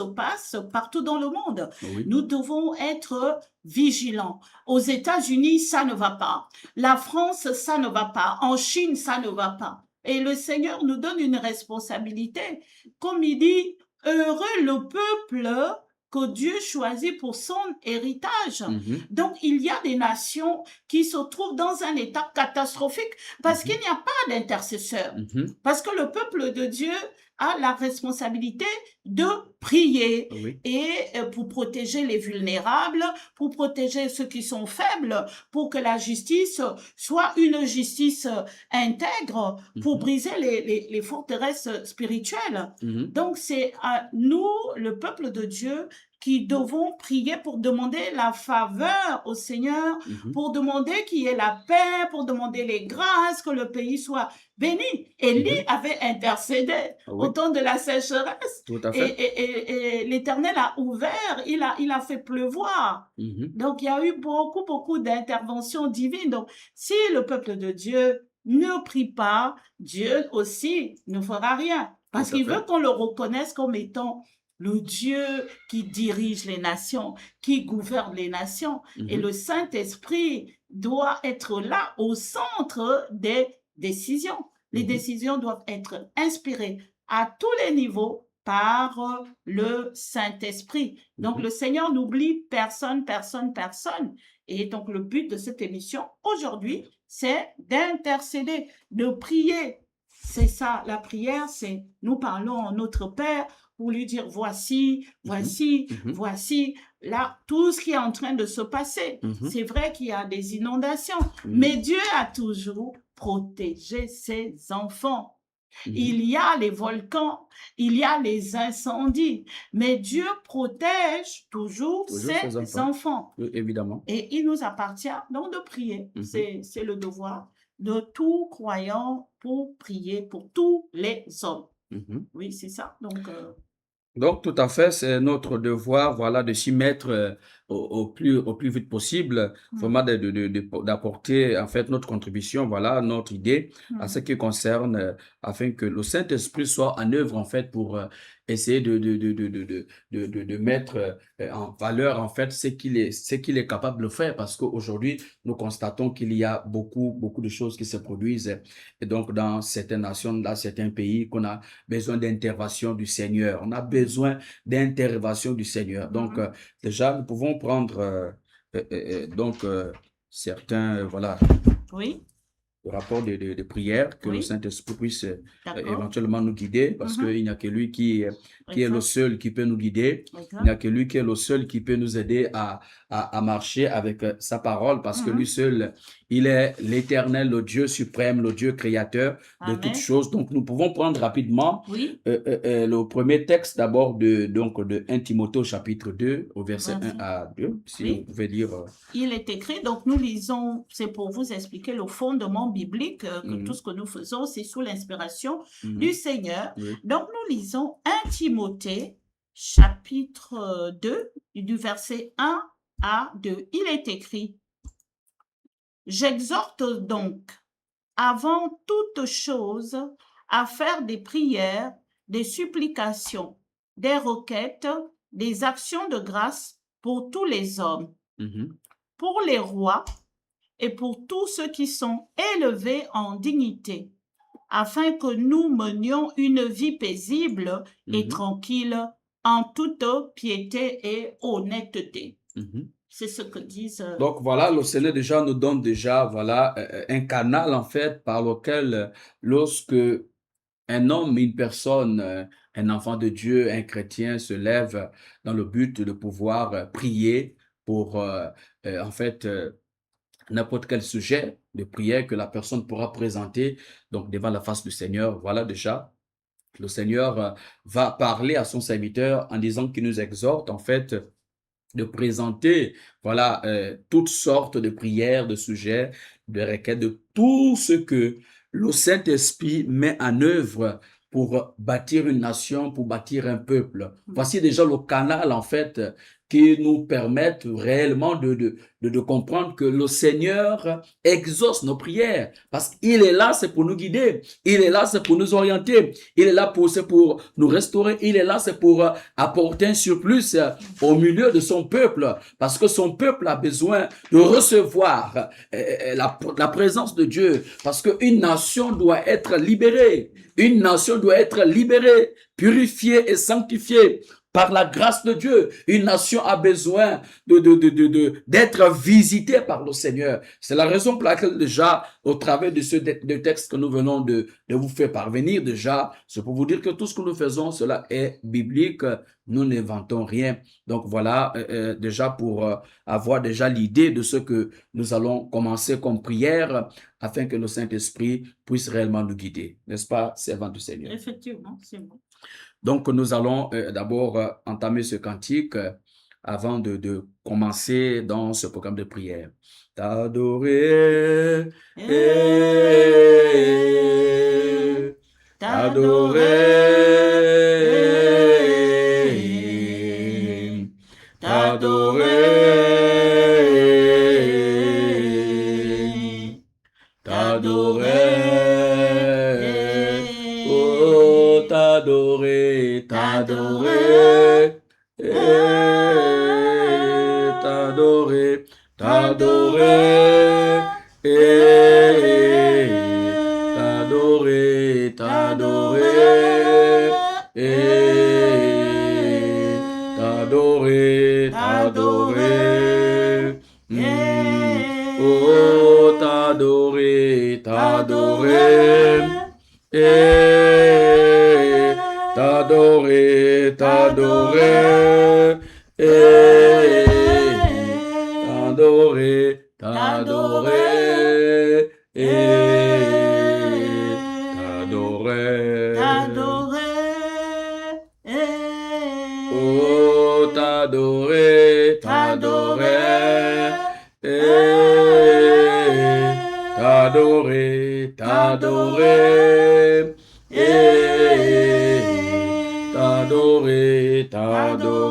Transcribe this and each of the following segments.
passe partout dans le monde. Oui. Nous devons être vigilants. Aux États-Unis, ça ne va pas. La France, ça ne va pas. En Chine, ça ne va pas. Et le Seigneur nous donne une responsabilité. Comme il dit, heureux le peuple que Dieu choisit pour son héritage. Donc, il y a des nations qui se trouvent dans un état catastrophique parce qu'il n'y a pas d'intercesseur. Parce que le peuple de Dieu a la responsabilité de prier Oui. et pour protéger les vulnérables, pour protéger ceux qui sont faibles, pour que la justice soit une justice intègre, pour briser les forteresses spirituelles. Donc, c'est à nous, le peuple de Dieu, qui devons prier pour demander la faveur au Seigneur, pour demander qu'il y ait la paix, pour demander les grâces, que le pays soit béni. Élie avait intercédé au temps de la sécheresse. Tout à fait. Et l'Éternel a ouvert, il a fait pleuvoir. Donc, il y a eu beaucoup d'interventions divines. Donc, si le peuple de Dieu ne prie pas, Dieu aussi ne fera rien. Parce qu'il veut qu'on le reconnaisse comme étant le Dieu qui dirige les nations, qui gouverne les nations. Et le Saint-Esprit doit être là au centre des décisions. Les décisions doivent être inspirées à tous les niveaux par le Saint-Esprit. Donc, le Seigneur n'oublie personne. Et donc, le but de cette émission aujourd'hui, c'est d'intercéder, de prier. C'est ça, la prière, c'est nous parlons à notre Père pour lui dire voici, là, tout ce qui est en train de se passer. C'est vrai qu'il y a des inondations, mais Dieu a toujours protégé ses enfants. Il y a les volcans, il y a les incendies, mais Dieu protège toujours ses enfants. Oui, évidemment. Et il nous appartient donc de prier. C'est le devoir de tout croyant pour prier pour tous les hommes. Oui, c'est ça. Donc, tout à fait, c'est notre devoir, voilà, de s'y mettre au plus vite possible, vraiment d'apporter, en fait, notre contribution, voilà, notre idée à ce qui concerne, afin que le Saint-Esprit soit en œuvre, en fait, pour essayer de mettre en valeur, en fait, ce qu'il est capable de faire, parce qu'aujourd'hui, nous constatons qu'il y a beaucoup de choses qui se produisent, et donc, dans certaines nations, dans certains pays, qu'on a besoin d'intervention du Seigneur. On a besoin d'intervention du Seigneur. Donc, déjà, nous pouvons prendre certains, voilà, Oui. rapports de prière, que le Saint-Esprit puisse éventuellement nous guider, parce qu'il n'y a que lui qui est le seul qui peut nous guider. Il n'y a que lui qui est le seul qui peut nous aider à marcher avec sa parole, parce que lui seul, il est l'Éternel, le Dieu suprême, le Dieu créateur de toutes choses. Donc, nous pouvons prendre rapidement le premier texte d'abord de 1 Timothée chapitre 2, au verset 1 à 2, si vous pouvez lire. Il est écrit, donc nous lisons, c'est pour vous expliquer le fondement biblique, que tout ce que nous faisons, c'est sous l'inspiration du Seigneur. Donc, nous lisons 1 Timothée chapitre 2, du verset 1 à 2. Il est écrit, « J'exhorte donc, avant toute chose, à faire des prières, des supplications, des requêtes, des actions de grâce pour tous les hommes, pour les rois et pour tous ceux qui sont élevés en dignité, afin que nous menions une vie paisible et tranquille en toute piété et honnêteté. C'est ce que disent... Donc voilà, le Seigneur déjà nous donne déjà, voilà, un canal en fait par lequel lorsque un homme, une personne, un enfant de Dieu, un chrétien se lève dans le but de pouvoir prier pour en fait n'importe quel sujet de prière que la personne pourra présenter donc devant la face du Seigneur. Voilà déjà, le Seigneur va parler à son serviteur en disant qu'il nous exhorte en fait de présenter, voilà, toutes sortes de prières, de sujets, de requêtes, de tout ce que le Saint-Esprit met en œuvre pour bâtir une nation, pour bâtir un peuple. Voici déjà le canal, en fait, qui nous permettent réellement de comprendre que le Seigneur exauce nos prières. Parce qu'il est là, c'est pour nous guider. Il est là, c'est pour nous orienter. Il est là, c'est pour nous restaurer. Il est là, c'est pour apporter un surplus au milieu de son peuple. Parce que son peuple a besoin de recevoir la présence de Dieu. Parce qu'une nation doit être libérée. Une nation doit être libérée, purifiée et sanctifiée par la grâce de Dieu. Une nation a besoin d'être visitée par le Seigneur. C'est la raison pour laquelle déjà, au travers de ce texte que nous venons de vous faire parvenir, déjà, c'est pour vous dire que tout ce que nous faisons, cela est biblique. Nous n'inventons rien. Donc voilà, déjà pour avoir déjà l'idée de ce que nous allons commencer comme prière, afin que le Saint-Esprit puisse réellement nous guider. N'est-ce pas, servant du Seigneur? Effectivement, c'est bon. Donc, nous allons d'abord entamer ce cantique avant de commencer dans ce programme de prière. T'adorer, t'adorer, t'adorer, t'adorer, oh, t'adorer, t'adorer, t'adorer, t'adorer, t'adorer, t'adorer, t'adorer, t'adorer, oh, t'adorer, t'adorer, t'adorer, t'adorer, t'adorer, t'adorer, t'adorer, oh, t'adorer, t'adorer, t'adorer, t'adorer, t'adorer, t'adorer,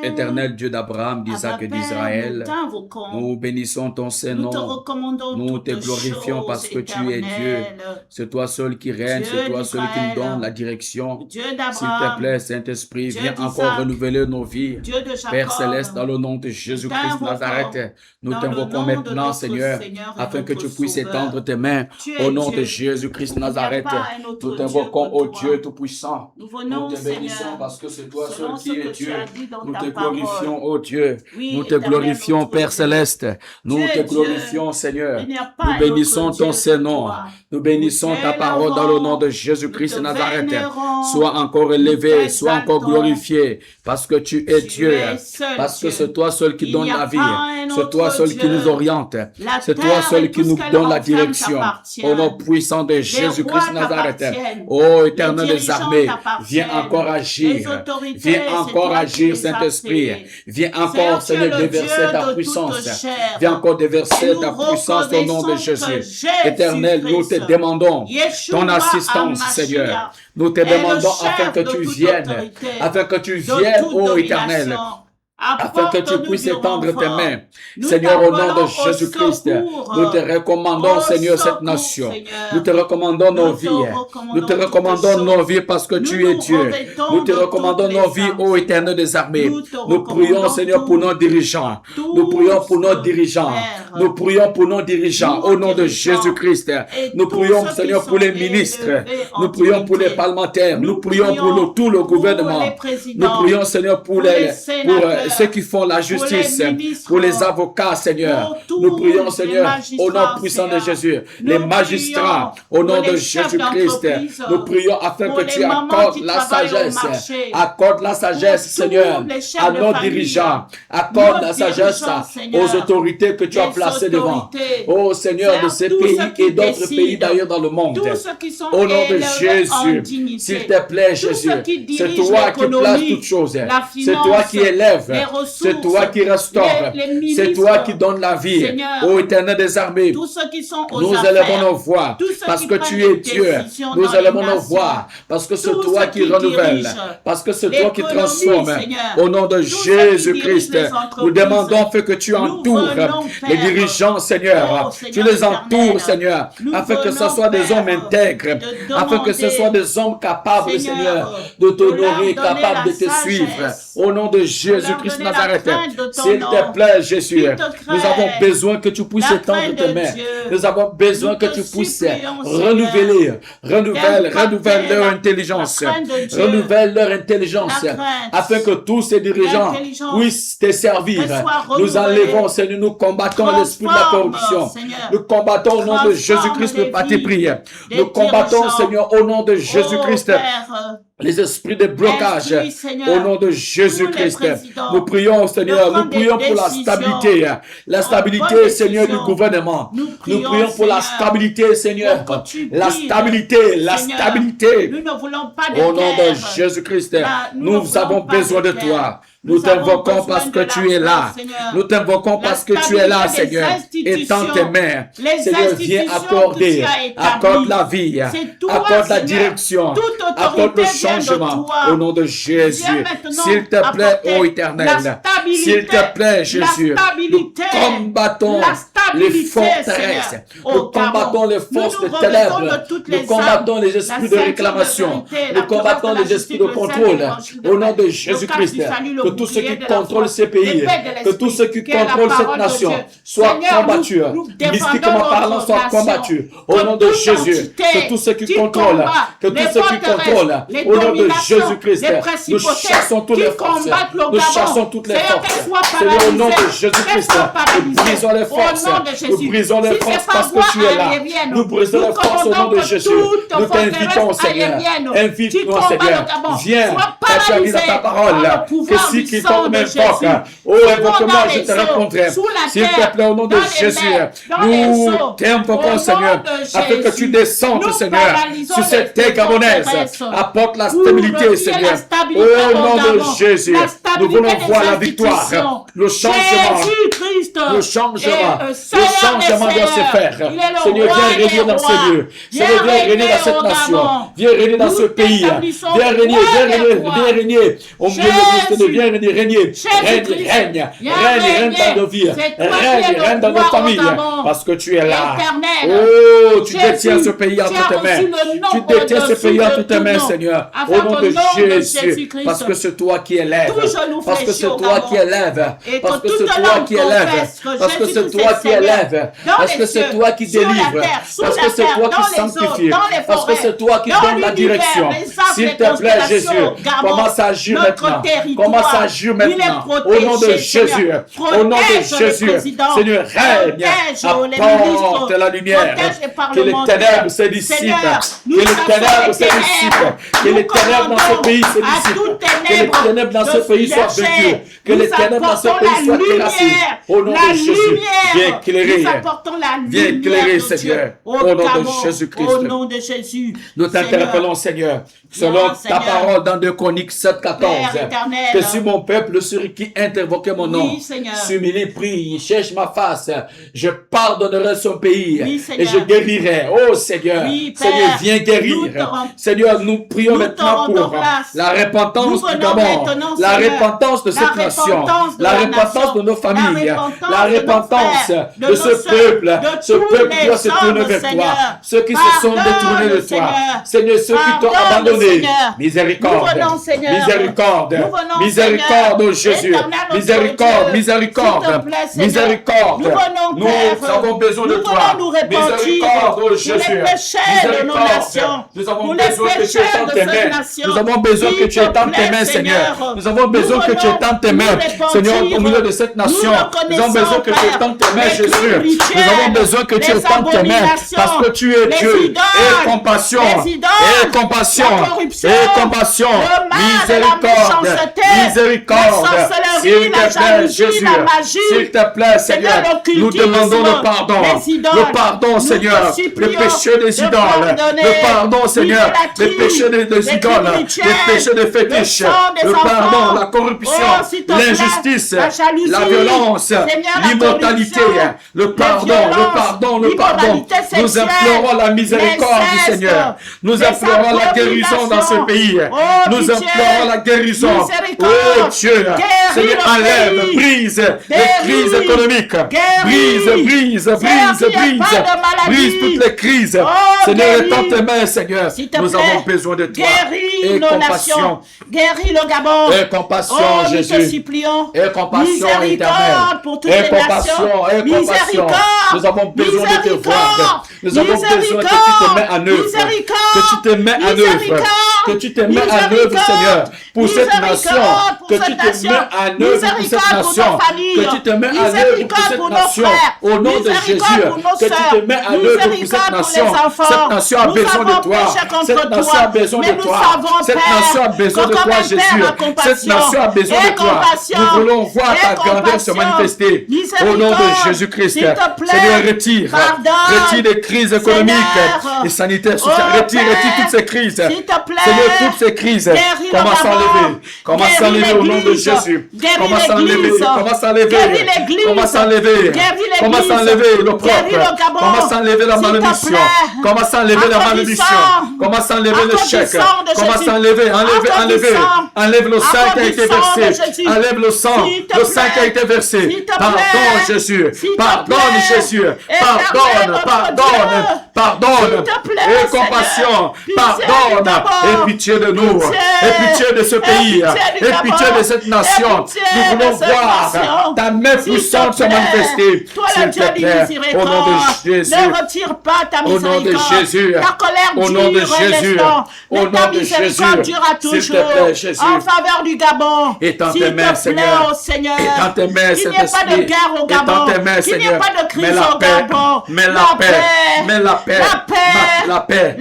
Éternel Dieu d'Abraham, d'Isaac et d'Israël, nous bénissons ton Saint-Nom, nous te glorifions parce que tu es Dieu. C'est toi seul qui règne, c'est toi seul qui nous donne la direction. S'il te plaît, Saint-Esprit, viens encore renouveler nos vies. Père Céleste, dans le nom de Jésus-Christ de Nazareth, nous t'invoquons maintenant, Seigneur, afin que tu puisses étendre tes mains au nom de Jésus-Christ de Nazareth. Nous t'invoquons, ô Dieu Tout-Puissant. Nous te bénissons parce que c'est toi seul qui es Dieu. Nous te glorifions, ô Dieu. Nous te glorifions, Père Céleste. Nous te glorifions, Seigneur. Nous bénissons ton Saint-Nom. Nous bénissons ta parole dans le nom de Jésus-Christ de Nazareth. Sois encore élevé, sois encore glorifié, parce que tu es Dieu. Parce que c'est toi seul qui donne la vie. C'est toi seul qui nous oriente. C'est toi seul qui nous donne la direction. Au nom puissant de Jésus-Christ de Nazareth. Ô Éternel des armées, viens encore agir. Viens encore agir, Saint-Esprit. Viens encore, Seigneur, déverser ta puissance. Viens encore déverser ta puissance au nom de Jésus. Éternel, nous te demandons ton assistance, Seigneur. Nous te demandons afin que tu viennes, ô Éternel, afin que tu puisses étendre tes mains. Seigneur, au nom de Jésus-Christ, nous te recommandons, Seigneur, cette nation. Nous te recommandons nos vies. Nous te recommandons nos vies parce que tu es Dieu. Nous te recommandons nos vies, ô Éternel des armées. Nous prions, Seigneur, pour nos dirigeants. Nous prions pour nos dirigeants. Nous prions pour nos dirigeants, au nom de Jésus-Christ. Nous prions, Seigneur, pour les ministres. Nous prions pour les parlementaires. Nous prions pour tout le gouvernement. Nous prions, Seigneur, pour ceux qui font la justice, pour les avocats, Seigneur. Nous prions, Seigneur, au nom puissant de Jésus. Les magistrats, au nom de Jésus-Christ. Nous prions afin que tu accordes la sagesse. Accorde la sagesse, Seigneur, à nos dirigeants. Accorde la sagesse aux autorités que tu as placées devant. Oh Seigneur, de ces pays et d'autres pays d'ailleurs dans le monde. Au nom de Jésus, s'il te plaît, Jésus, c'est toi qui places toutes choses. C'est toi qui élèves. les ressources, C'est toi qui restaures. les C'est toi qui ministres, donnes la vie. Seigneur, Ô Éternel des armées, tous ceux qui sont aux nous affaires, élevons nos voix tous ceux parce qui que prennent tu es des Dieu. décisions Nous dans les élevons nos nations, voix parce que c'est tous toi ceux qui qui renouvelles, dirigent parce que c'est toi qui l'économie, transformes. Seigneur, Au nom de tous ceux qui Jésus-Christ, dirigent les nous entreprises, demandons afin que tu nous entoures venons, les Père, dirigeants, Seigneur. oh, Tu Seigneur les éternel, entoures, Seigneur, nous afin que ce venons, soit des hommes Père, intègres, de afin que ce demander, soit des hommes capables, Seigneur, Seigneur, de t'honorer, de leur donner capables de la te suivre. sagesse, Au nom de de Jésus-Christ leur donner Nazareth, la crainte de ton s'il nom, te plaît, Jésus, qu'ils te nous avons craignent, besoin que tu puisses la étendre crainte tes de mains. Dieu. Nous avons besoin Nous que te tu puisses supplions, renouveler, renouvelle leur la intelligence, crainte de Dieu, renouvelle leur intelligence, la crainte, afin que tous ces dirigeants l'intelligence, puissent te servir. qu'elle soit Nous renouvelée. enlevons, Seigneur, nous combattons l'esprit de la Transforme, corruption. Seigneur. Nous combattons au nom de Transforme Jésus-Christ les le parti vies pris. des Nous combattons, dirigeants. Seigneur, au nom de Jésus-Christ, Oh, Père, les esprits de blocage. instruis, Seigneur, Au nom de tous Jésus-Christ, les présidents nous prions, Seigneur, de nous prendre prions des pour la décisions stabilité. La en stabilité, bonne Seigneur, du décision. gouvernement. Nous Nous prions, prions pour la Seigneur, stabilité, Seigneur. pour que tu La guides, stabilité, la Seigneur. stabilité. Nous ne voulons pas de Au nom de guerre. Jésus-Christ, Nous ne nous avons voulons pas besoin de guerre. toi. Nous Nous avons t'invoquons besoin parce de que la tu es paix, là. Seigneur. Nous t'invoquons La parce que tu es là, stabilité des Seigneur. Étends tes mains. les Seigneur, viens institutions que accorder. tu as établies. Accorde la vie. C'est toi, Accorde la Seigneur. direction. Toute autorité Accorde le vient de changement. toi. Au nom de Jésus. Viens maintenant S'il te plaît, apporter ô Éternel. la stabilité, S'il te plaît, Jésus. la stabilité, Nous combattons la stabilité, les forteresses. Seigneur. Nous Au combattons Gabon. les forces Nous de nous ténèbres. revêtons de toutes Nous les combattons armes, les esprits la de ceinture réclamation. de vérité, Nous la combattons cuirasse de les la esprits de justice, le contrôle. zèle, l'évangile de Au nom paix, de le Jésus-Christ. casque du salut, le Que tous ceux bouclier qui de la contrôlent foi, ces pays, l'épée de que tous ceux qui l'esprit, qui est la contrôlent cette parole de nation Dieu. soient Seigneur, combattus. nous défendons Mystiquement notre parlant, soient nation. combattus. Au Que nom de toute Jésus. entité Que tous ceux qui qui contrôlent, combat que tous les ceux qui forteresses, contrôlent, les au nom de dominations, Jésus-Christ, les nous principautés chassons toutes qui les forces. combattent le Nous Gabon. chassons toutes les Seigneur, qu'elles forces. soient Seigneur, au nom de paralysées. Jésus-Christ, Qu'elles soient nous paralysées. brisons les Au forces. nom de Nous Jésus. brisons les Si c'est forces par parce que voie tu es là. aérienne, Nous brisons nous les forces au nom commandons de que Jésus. toute Nous forteresse t'invitons, Seigneur. aérienne qui Invite-nous, combat Seigneur. le Gabon Viens, soit car tu as dit dans ta paralysée parole par le que pouvoir si du quiconque sang de m'invoque, Jésus. oh, invoque-moi, Dans je les te eaux, répondrai. sous la S'il te terre, plaît, au nom de dans les Jésus, mers, dans les nous eaux. t'invoquons, Au Seigneur, nom de afin que tu Jésus, descendes, nous Seigneur, paralysons sur cette les terre gabonaise. forteresses. Apporte la Pour stabilité, retirer Seigneur. la stabilité Au nom au de Gabon, Jésus, la nous stabilité voulons des voir la institutions. victoire, le changement. Jésus-Christ, Le changement, est, le Seigneur changement des doit se seigneurs. faire. Il est le Seigneur, roi viens régner des dans rois. ces lieux. Viens Seigneur, viens régner régner dans cette au nation. Gabon. Viens régner dans Nous ce pays. t'établissons Viens régner, roi viens des régner, rois. viens régner. Au milieu de Christ, Jésus. viens régner, régner. Règne, Jésus-Christ. règne, Viens règne, règne régner. dans nos vies. C'est toi qui es Règne, le règne dans nos roi au familles. Gabon. Parce que tu es là. Éternel. Oh, tu Jésus, détiens ce pays tu entre as tes reçu mains. le nom Tu détiens ce au-dessus pays de entre tes tout mains, nom. Seigneur. Afin Au nom qu'au de nom de Jésus. Jésus-Christ, Parce que c'est toi qui élèves. tout genou Parce que fléchi c'est au toi Gabon. qui élèves. Et Parce que que toute c'est toi langue qui élèves. confesse que Parce que c'est Jésus-Christ toi est qui Seigneur. élèves. Dans Parce les que c'est cieux, toi qui sur la délivres. terre, sous Parce la que c'est terre, toi dans qui les eaux, sanctifies. dans les Parce que forêts, c'est toi qui dans donne la l'univers, direction. les arbres, S'il les te plaît, constellations, Jésus, Gabon, commence à agir notre maintenant. territoire, Commence à agir il est maintenant. protégé, Au nom de Jésus. Seigneur. Au nom de Protège les Jésus. présidents, Seigneur, règne. protège les Apporte ministres, la lumière. protège les Que les parlementaires. ténèbres se dissipent. Seigneur, nous Que les chassons ténèbres les se dissipent. ténèbres. Que les Nous ténèbres dans ce commandons pays se à dissipent. toutes Que les ténèbres ténèbres dans ce de pays soient chercher. vaincues. Que Nous les ténèbres dans ce apportons pays soient la terrassées. lumière, Au nom la de Jésus. lumière. Viens éclairer. Nous apportons la Viens lumière éclairer, de Seigneur. Dieu. Au nom de Gabon, Jésus-Christ. au nom de Jésus. Nous t'interpellons, Seigneur, selon ta Seigneur. parole dans 2 Chroniques 7, 14. Père éternel. Que si mon peuple, celui qui invoquait mon nom, Oui, Seigneur. s'humilie, prie, cherche ma face, je pardonnerai son pays Oui, et Seigneur. je guérirai. Oh Seigneur, Oui, Père. Seigneur, viens Nous guérir. te rend- Seigneur, nous prions Nous maintenant te rendons pour grâce. la repentance Nous du venons Gabon, maintenant, la Seigneur. repentance de La cette nation, repentance de la la repentance nation. de nos familles, La repentance la de nos repentance frères, de de ce nos sœurs, peuple, de ce tous peuple qui les doit se tourner hommes, vers toi, Seigneur. ceux qui se sont Pardonne, détournés de toi, Seigneur. Seigneur, ceux qui t'ont Pardonne, abandonné, Seigneur. miséricorde, Nous venons, Seigneur. miséricorde, Nous venons, miséricorde, Seigneur. oh Jésus, Éternel, notre miséricorde, Dieu. miséricorde, S'il te plaît, Seigneur. miséricorde. Nous venons, Nous Père. avons besoin de Nous toi. venons nous repentir Miséricorde, oh pour Jésus. les péchés de nos Miséricorde. nations. Nous avons Pour les besoin que tu péchés étendes de tes cette mains. nation. Nous avons besoin que S'il tu te étendes tes plaît, mains, Seigneur. Seigneur. Nous avons besoin Nous que tu venons étendes tes nous mains, repentir. Seigneur, au milieu de cette nation. Nous Nous avons besoin que tu reconnaissons, étendes tes mains, Père, Jésus. les crimes Nous avons besoin que tu les étendes tes mains abominations, parce que tu es les Dieu. idoles, Et compassion. les idoles, Et compassion. la corruption, Et compassion. le Miséricorde, miséricorde. S'il te plaît, Jésus. S'il te plaît, Seigneur, nous demandons le pardon. Le pardon, Seigneur. Le péché des idoles. Le pardon, Seigneur. Le péché des idoles. Le péché des fétiches. Le pardon, la corruption, l'injustice, la violence, l'immortalité. Le pardon, le pardon, le pardon. Nous implorons la miséricorde du Seigneur. Nous implorons la guérison dans ce pays. Nous implorons la guérison. Oh Dieu, Seigneur, enlève, brise les crises économiques. Brise toutes les crises. Seigneur, étends tes mains, Seigneur. Nous avons besoin de toi. Guéris nos nations. Guéris le Gabon. Et compassion, Jésus. Nous te supplions. Et compassion éternelle. Pour toutes les nations. Et compassion. Nous avons besoin de te voir. Nous avons besoin que tu te mets en œuvre. Que tu te mets en œuvre. Que tu te mets en œuvre, Seigneur, pour cette nation. Que tu te mets en œuvre pour cette nation. Que tu te mets en œuvre pour cette nation. Au nom de Jésus. Que tu te mets en œuvre pour cette nation. Cette nation a besoin de toi. Cette nation a besoin de toi. Cette nation a besoin de toi, Jésus. Cette nation a besoin de toi. Nous voulons voir ta grandeur se manifester. Au nom de Jésus-Christ. Seigneur, retire les crises économiques et sanitaires, sociales. Retire toutes ces crises. Seigneur, toutes ces crises. Commence à enlever. Commence à enlever au nom de Jésus. Commence à enlever. Commence à enlever. Commence à enlever. Commence à enlever le propre. Commence à enlever la malédiction. Commence à enlever la malédiction. Commence à enlever le chèque. Commence à enlever. Enlève le sang qui a été versé. Enlève le sang. Le sang qui a été versé. Pardonne Jésus. Pardonne Jésus. Pardonne. Et compassion. Pardonne. Et pitié de nous. Et pitié de ce pays. Et pitié de cette nation. Nous voulons voir ta main puissante se manifester. S'il te plaît. Au nom de Jésus. Ne retire pas ta miséricorde. Au nom de Jésus. Ta colère au nom de Jésus. Au nom de Jésus. S'il te plaît, Jésus. En faveur du Gabon. Étends tes mains, Seigneur. Étends tes mains, Qu'il n'y ait pas de guerre au Gabon. Qu'il n'y ait pas de crise au Gabon. Mais la paix. La paix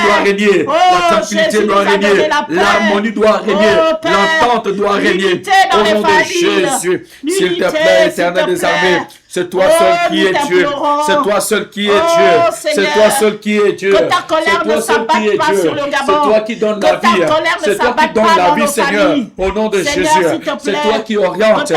doit régner. La tranquillité doit régner. L'harmonie doit régner. L'entente doit régner. Au nom de Jésus. S'il te plaît, Éternel des armées. C'est toi seul qui es Dieu. C'est toi seul qui es Dieu. C'est toi seul qui es Dieu. Que ta colère ne s'abatte pas sur le Gabon. C'est toi qui donnes la vie. C'est toi qui donnes la vie, Seigneur. Au nom de Jésus. C'est toi qui oriente.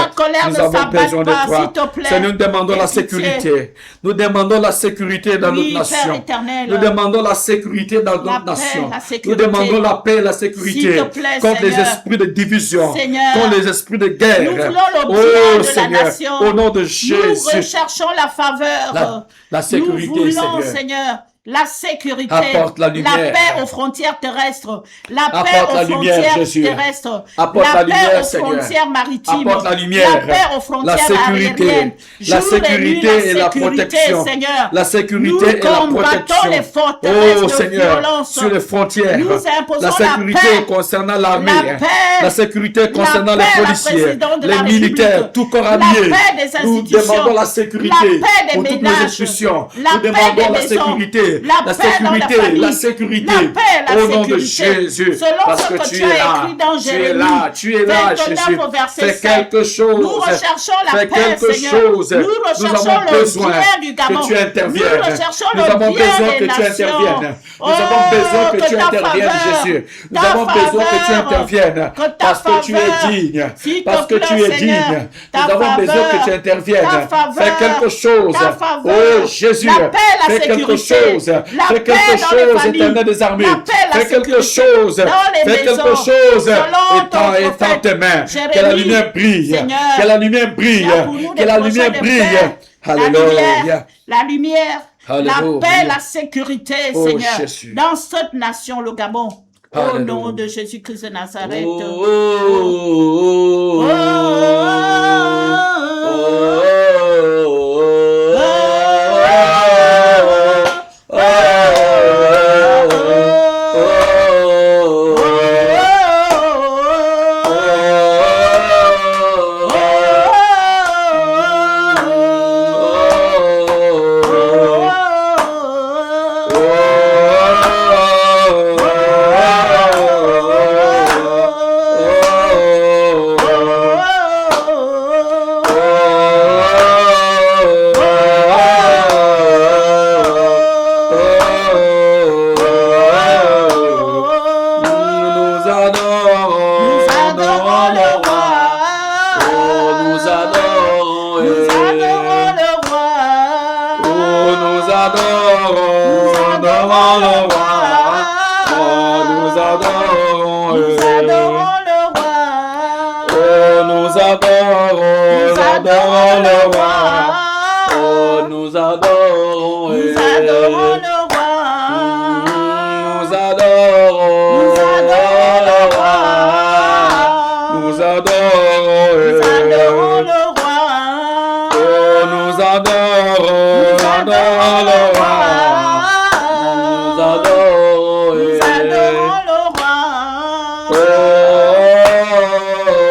Nous avons besoin de toi. Seigneur, nous demandons la sécurité. Nous demandons la sécurité dans notre nation. Nous demandons la sécurité dans notre nation. Nous demandons la paix et la sécurité contre les esprits de division, contre les esprits de guerre. Oh Seigneur, au nom de Jésus. Nous recherchons la faveur. La sécurité, nous voulons, Seigneur. La sécurité, apporte la lumière. La paix aux frontières terrestres, la apporte paix aux lumière, frontières Jésus. Terrestres, apporte la lumière, paix aux Seigneur. Frontières maritimes, apporte la lumière, la paix aux frontières la sécurité, aériennes, la sécurité et la protection, Seigneur. La sécurité et la protection. Les fortes terrestres, oh Seigneur, sur les frontières, la sécurité concernant l'armée, la sécurité concernant les policiers, les militaires, tout corps habillé. Nous demandons la sécurité pour toutes nos institutions. Nous demandons la sécurité, la sécurité, au nom de Jésus, parce que tu es là, tu es là, Jésus. Fais quelque chose, nous recherchons la fais paix, quelque Seigneur. chose. Nous avons besoin que tu interviennes. Nous avons besoin que tu interviennes. Nous avons besoin que tu interviennes, Jésus. Nous avons besoin que tu interviennes parce que tu es digne, parce que tu es digne. Nous avons besoin que tu interviennes. Fais quelque chose. Oh Jésus, fais quelque chose. Fais quelque chose, Éternel des armées. Fais quelque chose. Fais quelque chose. Étends tes mains. Que la lumière brille. Que la lumière brille. Que la lumière brille. Alléluia. La lumière, la paix, la sécurité, oh, Seigneur, Jésus. dans cette nation, le Gabon. Au nom de Jésus-Christ de Nazareth. adorons devant le roi. Oh, nous adorons le roi. Oh, nous adorons devant le roi. Oh, nous adorons le roi. Nous adorons le roi. Nous adorons le roi. Oh, nous adorons le roi. Nous adorons le roi.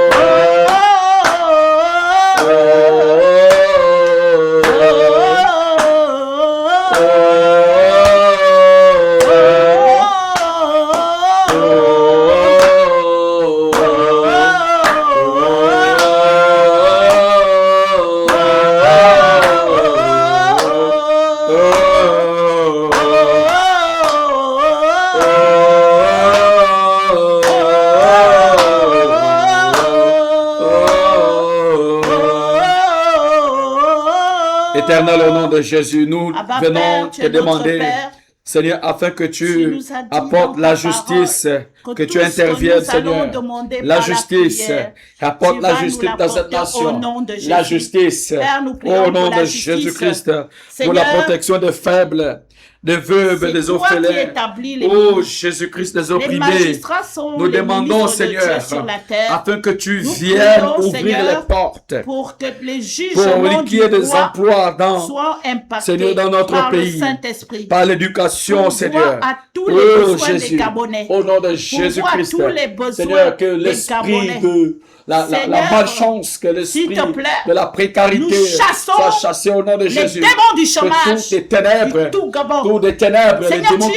Éternel, au nom de Jésus, nous venons te demander, Seigneur, afin que tu apportes la justice, que tu interviennes, Seigneur, la justice, apporte la justice dans cette nation, la justice, au nom de Jésus-Christ, pour la protection des faibles, des veuves, des orphelins. Oh Jésus-Christ, des opprimés. Nous demandons, Seigneur, afin que tu viennes ouvrir les portes pour qu'il y ait des emplois Seigneur, dans notre pays, par l'éducation, Seigneur. Oh Jésus, au nom de Jésus-Christ, Seigneur, que l'esprit de la malchance, que l'esprit de la précarité soit chassé au nom de Jésus. Que toutes les ténèbres, des ténèbres, les démons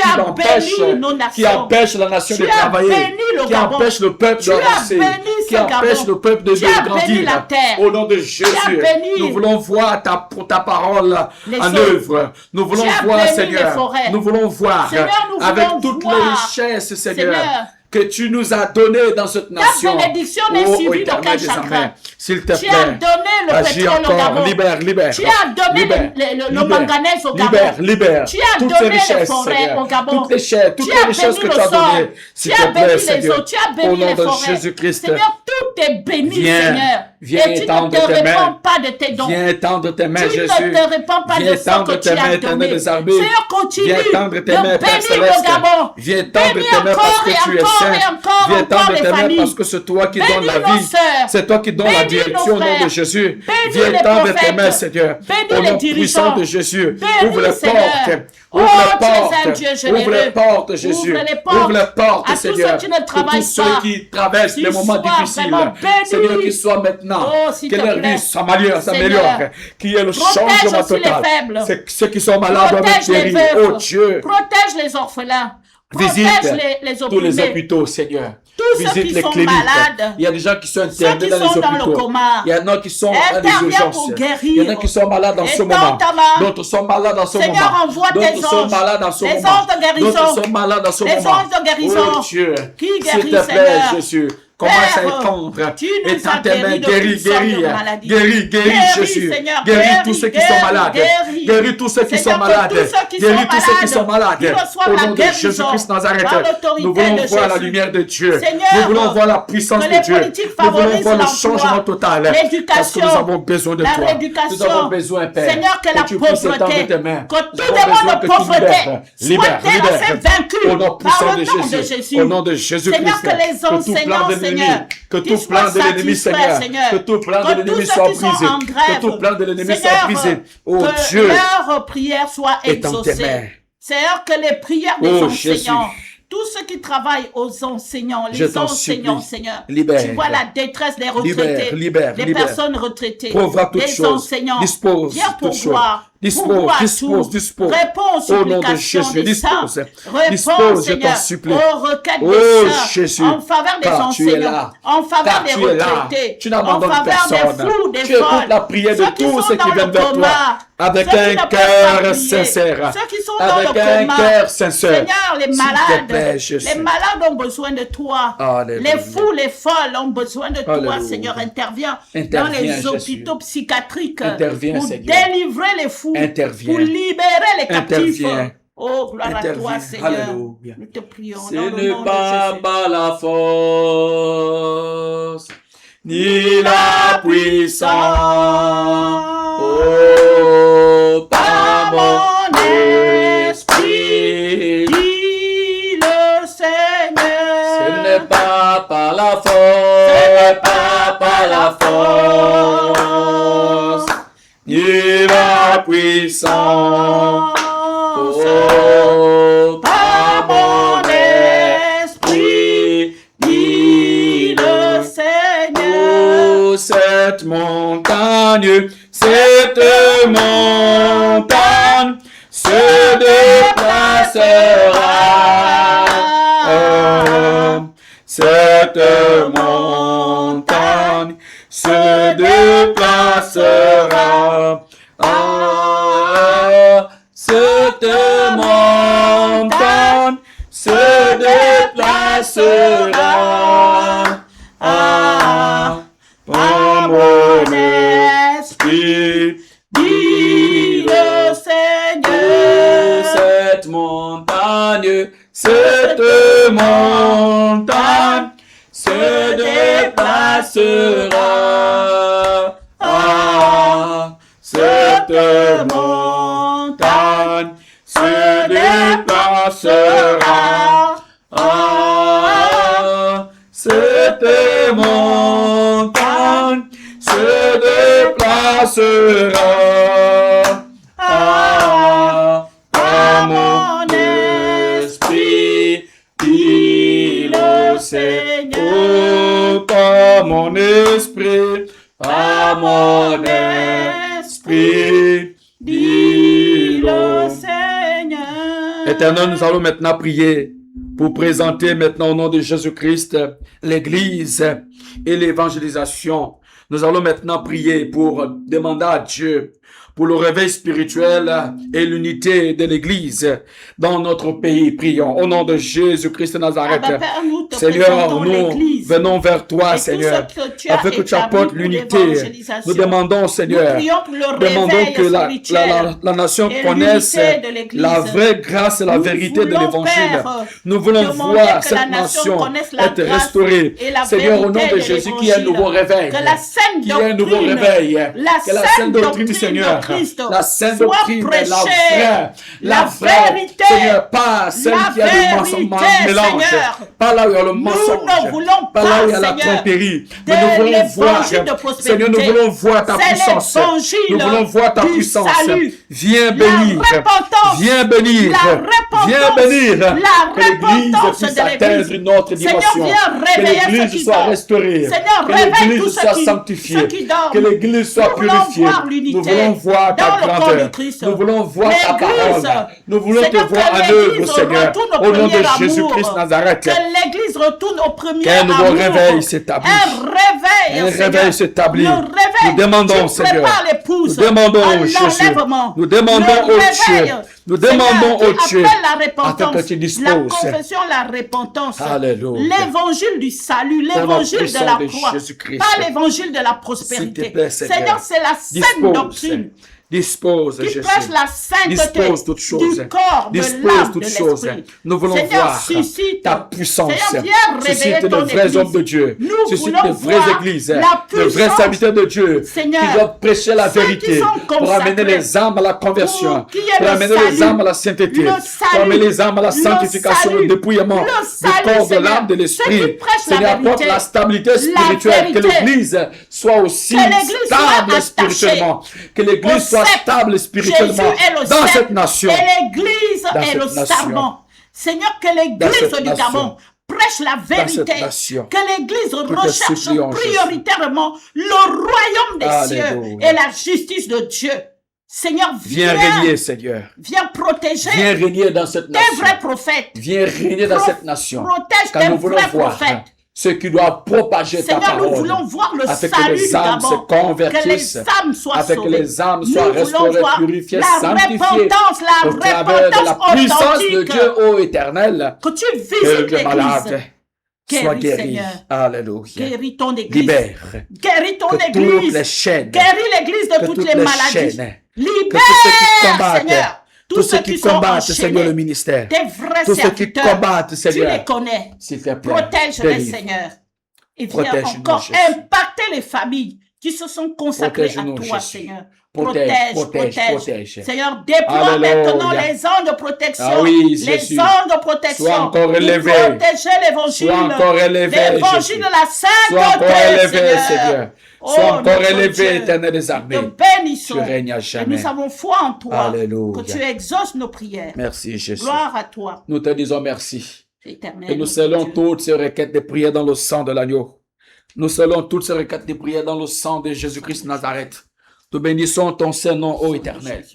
qui empêchent la nation de travailler, qui empêchent le peuple de avancer, qui empêchent le peuple de grandir. Au nom de Jésus, nous voulons voir ta parole en œuvre. Nous voulons voir, Seigneur, nous voulons voir avec toutes les richesses, Seigneur, que tu nous as donné dans cette nation. Ta bénédiction n'est suivie d'aucun chagrin. S'il te plaît, tu as donné le pétrole au Gabon. Libère. Tu as donné le manganèse au Gabon. Libère. Tu as donné les forêts au Gabon. Toutes les richesses que tu as données. Tu as béni les eaux. Tu as béni les forêts. Jésus-Christ. Seigneur, tout est béni, Seigneur. Viens et tu ne te réponds pas de tes dons. Viens tendre tes mains, Jésus. Tu ne te réponds pas de ce que tu as donné. Seigneur, continue de bénir le Gabon. Viens tendre tes mains parce que tu es saint. Viens tendre tes mains parce que c'est toi qui donnes la vie. C'est toi qui donnes la direction au nom de Jésus. Viens tendre tes mains, Seigneur. Au nom puissant de Jésus. Ouvre les portes. Ouvre les portes, Jésus. Ouvre les portes, Seigneur. Pour tous ceux qui traversent des moments difficiles. Seigneur, qu'ils soient maintenant, que leur vie s'améliore, qu'il y ait le changement total. Ceux qui sont malades doivent être guéris. Oh Dieu. Protège les orphelins. Visite tous les hôpitaux, Seigneur. Visite les cliniques. Il y a des gens qui sont internés dans les hôpitaux. Il y en a qui sont dans les urgences. Il y en a qui sont malades en ce moment. D'autres sont malades en ce moment. D'autres sont malades en ce moment. D'autres sont malades en ce moment. Oh Dieu, s'il te plaît, Jésus. Commence à étendre et tends tes mains, guéris, Jésus. Guéris tous ceux qui sont malades. Guéris tous ceux qui sont malades. Guéris tous ceux qui sont malades. Au nom de Jésus-Christ Nazareth, nous voulons voir la lumière de Dieu. Nous voulons voir la puissance de Dieu. Nous voulons voir le changement total. Parce que nous avons besoin de toi. Nous avons besoin, Père. Seigneur, que la pauvreté, que tout demande de pauvreté soit vaincu au nom puissant de Jésus. Au nom de Jésus-Christ. Seigneur, que les enseignants, que tout plan de l'ennemi, Seigneur, que tout plan de l'ennemi soit brisé, que tout plan de l'ennemi soit brisé. Oh Dieu, que leurs prières soient exaucées. Seigneur, que les prières des enseignants, tous ceux qui travaillent aux enseignants, les enseignants, Seigneur, tu vois la détresse des retraités, des personnes retraitées, des enseignants, viens pour voir. Dispose. Réponds aux supplications des saints. Réponds, Seigneur, aux requêtes des saints, en faveur des enseignants, en faveur des retraités, en faveur des fous, des folles, la prière de tous ceux qui viennent vers toi, avec un cœur sincère, ceux qui sont dans le coma, Seigneur, les malades ont besoin de toi, les fous, les folles ont besoin de toi, Seigneur, interviens dans les hôpitaux psychiatriques pour délivrer les fous, pour libérer les captifs. interviens. Oh, gloire à toi, Interviens. Seigneur. Alléluia. Nous te prions Ce dans le nom n'est de pas Jésus. par la force, ni la puissance, oh, par mon esprit. Dis le Seigneur. Ce n'est pas par la Ce force, n'est pas par la force, ni la puissance, oh, par mon esprit. Dis le Seigneur. Oh, cette montagne se déplacera. Cette montagne se déplacera. Cette montagne se déplacera. Par mon esprit, Dis le Seigneur. cette montagne se déplacera. Cette montagne se déplacera. Cette montagne se déplacera. Par mon esprit, dit le Seigneur. Oh, par mon esprit, par mon esprit, dit le Seigneur. Éternel, nous allons maintenant prier pour présenter maintenant au nom de Jésus-Christ l'Église et l'évangélisation. Nous allons maintenant prier pour demander à Dieu pour le réveil spirituel et l'unité de l'Église dans notre pays. Prions au nom de Jésus-Christ de Nazareth. Abba, Père, nous te Seigneur, présentons nous l'Église venons vers toi, et tout Seigneur, ce que tu as afin que tu établi apportes pour l'unité. l'évangélisation. Nous demandons, Seigneur, Nous prions pour le demandons réveil que spirituel la nation et connaisse l'unité de l'Église. la vraie grâce et la Nous vérité de voulons, l'Évangile. Père, Nous voulons demander voir que la cette nation nation connaisse la être grâce restaurée. et la Seigneur, au nom vérité de de Jésus, qu'il y ait un nouveau réveil. Que la saine Qu'il y ait un nouveau doctrine, réveil. la Que la saine doctrine, Seigneur, de Christ la saine soit doctrine, prêchée, la vraie, vérité, Seigneur, pas celle la qui a le vérité, mélange, Seigneur. pas là où il y a le Nous mensonge, ne voulons pas là où il y a la Seigneur, tromperie, de mais nous voulons voir, l'évangile de prospérité. Seigneur, nous voulons voir ta C'est puissance, l'évangile nous voulons voir ta du puissance, salut. viens La bénir, repentance, viens bénir, la repentance, viens bénir, la que l'Église repentance puisse de atteindre l'Église. une autre Seigneur, dimension, viens que réveiller ceux l'Église qui soit dorment. restaurée, Seigneur, que réveille tous l'Église ceux soit qui- sanctifiée, ceux qui dorment. que l'Église soit Nous voulons purifiée, voir l'unité nous voulons voir ta dans le corps grandeur, de Christ. nous voulons voir ta L'Église, parole, nous voulons te Seigneur, voir que en œuvre, l'Église Seigneur, retourne au au nom de premier amour. Jésus-Christ Nazareth. Que l'Église retourne au premier Qu'un nouveau amour. réveil s'établisse. Un réveil, Un Seigneur. réveil s'établit. Le réveil. Nous demandons, Tu Seigneur. prépares l'épouse Nous demandons à au Jésus. l'enlèvement. Nous demandons Le au réveil, Dieu. Nous Seigneur, demandons qui au Dieu. appelle la Afin repentance, que tu la disposes. confession, la repentance, Alléluia. l'évangile du salut, l'évangile de puissant la de croix, Jésus-Christ. pas l'évangile de la S'il prospérité. te plaît, Seigneur. Seigneur, c'est la saine Dispose. doctrine Dispose, qui Jésus. prêche la sainteté Dispose toutes choses. du corps, de Dispose l'âme, de toutes choses. l'esprit. Nous voulons Seigneur, voir suscite. ta puissance. Seigneur, viens réveiller Suscite de ton vrais église. hommes de Dieu. Nous Suscite voulons de vraies voir églises. la De vrais puissance, serviteurs de Dieu. Seigneur, Qui doivent prêcher la ceux qui vérité. sont Pour amener consacrés, les âmes à la conversion. pour qu'il y ait Pour le amener les salut, âmes à la sainteté. le Pour salut, amener les âmes à la le sanctification, salut, le dépouillement le du salut, corps, de Seigneur. l'âme, de Ceux l'esprit. qui prêchent la Seigneur, apporte vérité, la stabilité la spirituelle. Que vérité. l'Église soit aussi Que l'Église soit stable attachée spirituellement. Que au l'Église soit sceptre. stable spirituellement Jésus est le dans sceptre cette nation. et l'Église Dans est cette le nation. serment. Seigneur, que Dans l'Église cette du nation. Gabon prêche la vérité. cette nation. Que l'Église Nous te recherche supplions, prioritairement le royaume des Alléluia. cieux et la justice de Dieu. Seigneur, Viens régner, Seigneur. viens protéger Viens régner dans cette tes nation. vrais prophètes. Viens régner dans cette nation. Protège Car tes nous voulons vrais voir prophètes. ceux qui doivent propager ta Seigneur, nous parole. voulons voir le Afin que salut les du âmes se Gabon. Que convertissent. les âmes soient Afin que sauvées. les âmes Nous soient voulons restaurées, voir purifiées, la sanctifiées. repentance, la Au travers de la repentance puissance de authentique. Dieu, ô éternel. Que tu Que visites le malade l'église. soit Guéris, guéri. Seigneur. Alléluia. Guéris ton église. Libère. Guéris ton Que toutes les église. chaînes. Guéris l'église de Que toutes toutes les les maladies. chaînes. Libère, Que tous ceux qui combattent Seigneur. tous ceux qui combattent, Seigneur, le ministère, tes vrais tous ceux qui serviteurs, combattent, tu Seigneur, les connais. s'il te plaît, Protège-les, délivre. Seigneur. Et viens Protège-nous, encore Jésus. impacter les familles qui se sont consacrées à Protège-nous, toi, Jésus. Seigneur. Protège. Seigneur, déploie Alléluia. maintenant les anges de protection. Ah oui, les Jésus. anges de protection. Sois encore pour élevé. protéger l'évangile. Sois encore élevé, L'évangile Jésus. de la Sois encore sainteté, élevé, Seigneur. Oh, Sois encore notre élevé, Dieu. Éternel des armées. Nous te bénissons. Tu règnes à Et jamais. nous avons foi en toi. Alléluia. Que tu exauces nos prières. Merci, Jésus. Gloire à toi, Nous te disons merci. éternel. Et nous notre scellons Dieu. toutes ces requêtes de prière dans le sang de l'agneau. Nous scellons toutes ces requêtes de prière dans le sang de Jésus-Christ de Nazareth. Nous bénissons ton Saint-Nom, ô Éternel.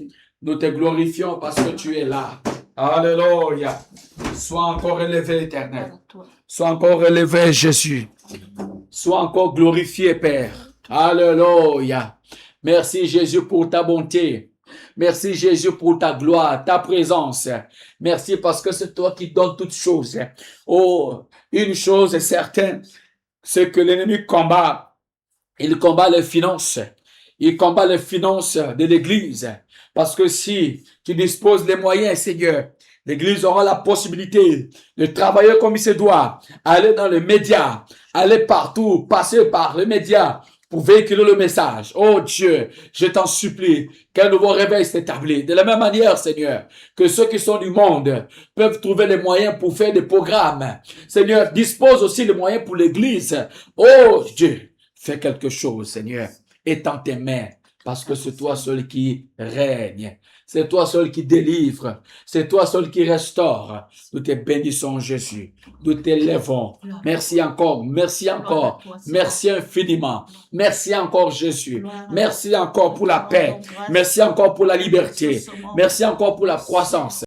Nous te glorifions parce que tu es là. Alléluia. Sois encore élevé, Éternel. Gloire à toi. Sois encore élevé, Jésus. Sois encore glorifié, Père. Alléluia. Merci, Jésus, pour ta bonté. Merci, Jésus, pour ta gloire, ta présence. Merci parce que c'est toi qui donnes toutes choses. Oh, une chose est certaine, c'est que l'ennemi combat. Il combat les finances. Il combat les finances de l'Église. Parce que si tu disposes des moyens, Seigneur, l'Église aura la possibilité de travailler comme il se doit, aller dans les médias, aller partout, passer par les médias pour véhiculer le message. Oh Dieu, je t'en supplie, qu'un nouveau réveil s'établit. De la même manière, Seigneur, que ceux qui sont du monde peuvent trouver les moyens pour faire des programmes. Seigneur, dispose aussi les moyens pour l'Église. Oh Dieu, fais quelque chose, Seigneur. Étends tes mains, parce que c'est toi seul qui règne. C'est toi seul qui délivre. C'est toi seul qui restaure. Nous te bénissons, Jésus. Nous t'élèvons. Merci encore. Merci encore. Merci infiniment. Merci encore, Jésus. Merci encore pour la paix. Merci encore pour la liberté. Merci encore pour la croissance.